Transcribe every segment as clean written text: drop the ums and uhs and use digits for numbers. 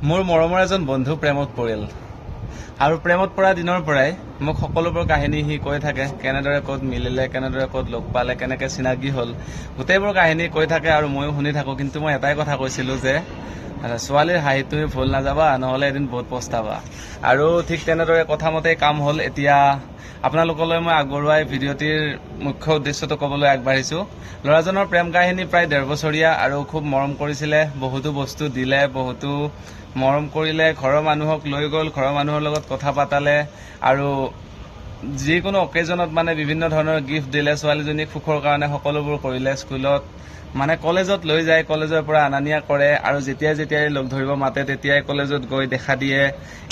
মোৰ মৰমৰ এজন বন্ধু প্ৰেমত পৰিল আৰু প্ৰেমত পৰা দিনৰ পৰাই মোক সকলোবোৰ কাহিনী সি কৈ থাকে, কেনেদৰে ক'ত মিলিলে, কেনেদৰে ক'ত লগ পালে, কেনেকৈ চিনাকি হ'ল, গোটেইবোৰ কাহিনী কৈ থাকে আৰু ময়ো শুনি থাকোঁ। কিন্তু মই এটাই কথা কৈছিলোঁ যে ছোৱালীৰ হাঁহিত তুমি ভুল নাযাবা, নহ'লে এদিন বহুত পস্তাবা। আৰু ঠিক তেনেদৰে কথামতেই কাম হ'ল। এতিয়া আপোনালোকলৈ মই আগবঢ়োৱা ভিডিঅ'টিৰ মুখ্য উদ্দেশ্যটো ক'বলৈ আগবাঢ়িছোঁ। ল'ৰাজনৰ প্ৰেম কাহিনী প্ৰায় 1.5 বছৰীয়া আৰু খুব মৰম কৰিছিলে, বহুতো বস্তু দিলে, বহুতো মৰম কৰিলে, ঘৰৰ মানুহক লৈ গ'ল, ঘৰৰ মানুহৰ লগত কথা পাতালে আৰু যিকোনো অকেজনত মানে বিভিন্ন ধৰণৰ গিফ্ট দিলে, ছোৱালীজনীক সুখৰ কাৰণে সকলোবোৰ কৰিলে। স্কুলত মানে কলেজত লৈ যায়, কলেজৰ পৰা অনা নিয়া কৰে আৰু যেতিয়াই লগ ধৰিব মাতে তেতিয়াই কলেজত গৈ দেখা দিয়ে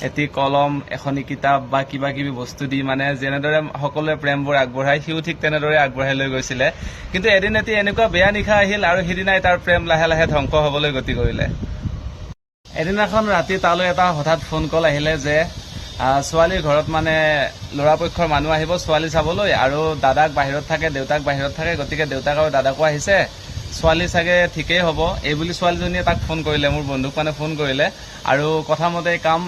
এটি কলম, এখনি কিতাপ বা কিবা কিবি বস্তু দি, মানে যেনেদৰে সকলোৱে প্ৰেমবোৰ আগবঢ়ায় সিও ঠিক তেনেদৰে আগবঢ়াই লৈ গৈছিলে। কিন্তু এদিন এটি এনেকুৱা বেয়া নিশা আহিল আৰু সিদিনাই তাৰ প্ৰেম লাহে লাহে ধ্বংস হ'বলৈ গতি কৰিলে। এদিনাখন ৰাতি তালৈ এটা হঠাৎ ফোন কল আহিলে যে ছোৱালীৰ ঘৰত মানে ল'ৰাপক্ষৰ মানুহ আহিব ছোৱালী চাবলৈ, আৰু দাদাক বাহিৰত থাকে, দেউতাক বাহিৰত থাকে, গতিকে দেউতাক আৰু দাদাকো আহিছে, ছোৱালী চাগে ঠিকেই হ'ব। এইবুলি ছোৱালীজনীয়ে তাক ফোন কৰিলে, মোৰ বন্ধুক মানে ফোন কৰিলে আৰু কথামতে কাম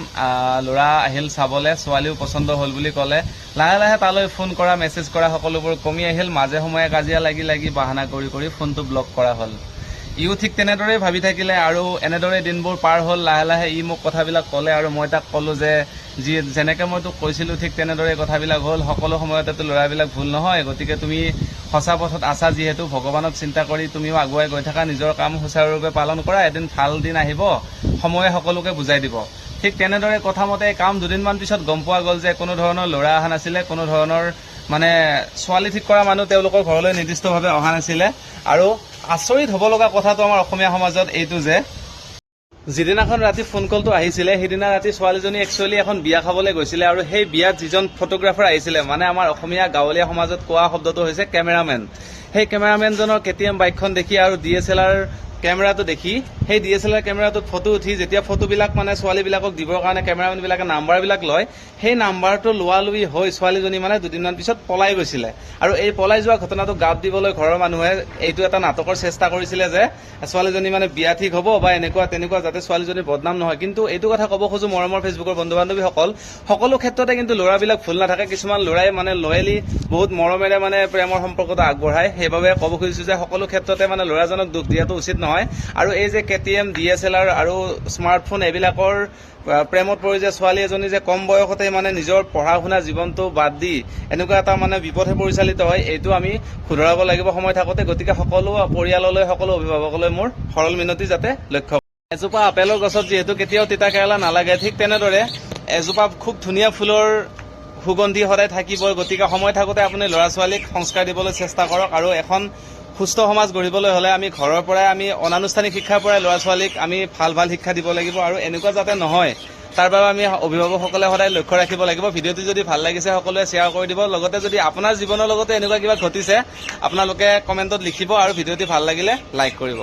ল'ৰা আহিল চাবলৈ, ছোৱালীও পচন্দ হ'ল বুলি ক'লে। লাহে লাহে তালৈ ফোন কৰা, মেছেজ কৰা সকলোবোৰ কমি আহিল। মাজে সময়ে কাজিয়া লাগি বাহানা কৰি ফোনটো ব্লক কৰা হ'ল। ইও ঠিক তেনেদৰেই ভাবি থাকিলে আৰু এনেদৰে দিনবোৰ পাৰ হ'ল। লাহে লাহে ই মোক কথাবিলাক ক'লে আৰু মই তাক ক'লোঁ যে যেনেকৈ মই তোক কৈছিলোঁ ঠিক তেনেদৰে কথাবিলাক হ'ল। সকলো সময়তেতো ল'ৰাবিলাক ভুল নহয়, গতিকে তুমি সঁচা পথত আছা যিহেতু, ভগৱানক চিন্তা কৰি তুমিও আগুৱাই গৈ থাকা, নিজৰ কাম সুচাৰুৰূপে পালন কৰা, এদিন ভাল দিন আহিব, সময়ে সকলোকে বুজাই দিব। ঠিক তেনেদৰে কথামতে কাম 2 দিনমান পিছত গম পোৱা গ'ল যে কোনো ধৰণৰ ল'ৰা অহা নাছিলে, কোনো ধৰণৰ মানে ছোৱালী ঠিক কৰা মানুহ তেওঁলোকৰ ঘৰলৈ নিৰ্দিষ্টভাৱে অহা নাছিলে। আৰু আচৰিত হ'ব লগা কথাটো আমাৰ অসমীয়া সমাজত এইটো যে যিদিনাখন ৰাতি ফোন কলটো আহিছিলে সেইদিনা ৰাতি ছোৱালীজনী একচুৱেলি এখন বিয়া খাবলৈ গৈছিলে আৰু সেই বিয়াত যিজন ফটোগ্ৰাফাৰ আহিছিলে, মানে আমাৰ অসমীয়া গাঁৱলীয়া সমাজত কোৱা শব্দটো হৈছে কেমেৰামেন। সেই কেমেৰামেনজনৰ KTM বাইকখন দেখি আৰু DSLR কেমেৰাটো দেখি সেই DSLR কেমেৰাটোত ফটো উঠি যেতিয়া ফটোবিলাক মানে ছোৱালীবিলাকক দিবৰ কাৰণে কেমেৰামেনবিলাকে নাম্বাৰবিলাক লয়, সেই নাম্বাৰটো লোৱালুই হৈ ছোৱালীজনী মানে 2 দিনমান পিছত পলাই গৈছিলে। আৰু এই পলাই যোৱা ঘটনাটো গাপ দিবলৈ ঘৰৰ মানুহে এইটো এটা নাটকৰ চেষ্টা কৰিছিলে যে ছোৱালীজনী মানে বিয়া ঠিক হ'ব বা এনেকুৱা তেনেকুৱা, যাতে ছোৱালীজনীৰ বদনাম নহয়। কিন্তু এইটো কথা ক'ব খোজো মৰমৰ ফেচবুকৰ বন্ধু বান্ধৱীসকল, সকলো ক্ষেত্ৰতে কিন্তু ল'ৰাবিলাক ভুল নাথাকে। কিছুমান ল'ৰাই মানে লয়েলি বহুত মৰমেৰে মানে প্ৰেমৰ সম্পৰ্কটো আগবঢ়ায়। সেইবাবে ক'ব খুজিছোঁ যে সকলো ক্ষেত্ৰতে মানে ল'ৰাজনক দুখ দিয়াটো উচিত নহয়। আৰু এই যে KTM, DSLR আৰু স্মাৰ্টফোন এইবিলাকৰ প্ৰেমত পৰি যে ছোৱালী এজনী যে কম বয়সতে মানে নিজৰ পঢ়া শুনা জীৱনটো বাদ দি এনেকুৱা এটা মানে বিপথে পৰিচালিত হয়, এইটো আমি শুধৰাব লাগিব সময় থাকোঁতে। গতিকে সকলো পৰিয়াললৈ, সকলো অভিভাৱকলৈ মোৰ সৰল মিনতি যাতে লক্ষ্য কৰে। এজোপা আপেলৰ গছত যিহেতু কেতিয়াও তিতা কেৰেলা নালাগে, ঠিক তেনেদৰে এজোপা খুব ধুনীয়া ফুলৰ সুগন্ধি সদায় থাকিবই। গতিকে সময় থাকোঁতে আপুনি ল'ৰা ছোৱালীক সংস্কাৰ দিবলৈ চেষ্টা কৰক। আৰু এখন সুস্থ সমাজ গঢ়িবলৈ হ'লে আমি ঘৰৰ পৰাই, আমি অনানুষ্ঠানিক শিক্ষাৰ পৰাই ল'ৰা ছোৱালীক আমি ভাল শিক্ষা দিব লাগিব। আৰু এনেকুৱা যাতে নহয় তাৰ বাবে আমি অভিভাৱকসকলে সদায় লক্ষ্য ৰাখিব লাগিব। ভিডিঅ'টো যদি ভাল লাগিছে সকলোৱে শ্বেয়াৰ কৰি দিব। লগতে যদি আপোনাৰ জীৱনৰ লগতে এনেকুৱা কিবা ঘটিছে আপোনালোকে কমেণ্টত লিখিব আৰু ভিডিঅ'টি ভাল লাগিলে লাইক কৰিব।